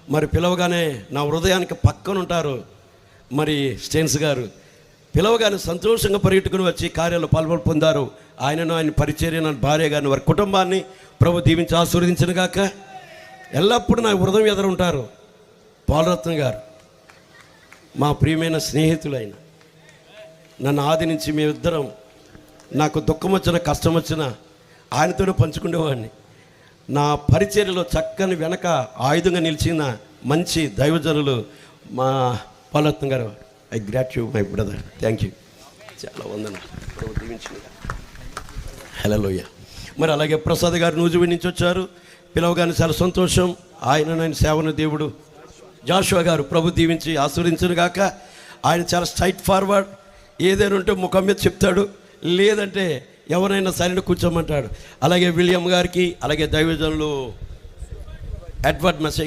మరి పిలవగానే నా హృదయానికి పక్కన ఉంటారు మరి స్టెన్స్ గారు. పిలవగానే సంతోషంగా పరిగెట్టుకుని వచ్చి కార్యాలు పాల్గొని పొందారు. ఆయనను, ఆయన పరిచర్య, నా భార్య గారిని, వారి కుటుంబాన్ని ప్రభు దీవించి ఆశీర్వదించిన గాక. ఎల్లప్పుడూ నా హృదయం ఎదురు ఉంటారు పాలరత్న గారు. మా ప్రియమైన స్నేహితులైన నన్ను ఆది నుంచి మేమిద్దరం, నాకు దుఃఖం వచ్చినా కష్టం వచ్చినా ఆయనతోనే పంచుకునేవాడిని. నా పరిచర్యలో చక్కని వెనక ఆయుధంగా నిలిచిన మంచి దైవజనులు మా పాలరత్న గారు. I greet you my brother, thank you. చాలా వందనాలు, ప్రభు దీవించిన. హల్లెలూయా. మరి అలాగే ప్రసాద్ గారు నూజివీడు నుంచి వచ్చారు. పిలవగానే చాలా సంతోషం. ఆయన సేవను దేవుడు జాషువా గారు ప్రభు దీవించి ఆశీర్వదించును గాక. ఆయన చాలా స్ట్రైట్ ఫార్వర్డ్. ఏదైనా ఉంటే ముఖం మీద చెప్తాడు, లేదంటే ఎవరైనా సరైన కూర్చోమంటాడు. అలాగే విలియం గారికి, అలాగే దైవజనులు ఎడ్వర్డ్ మెస్సీ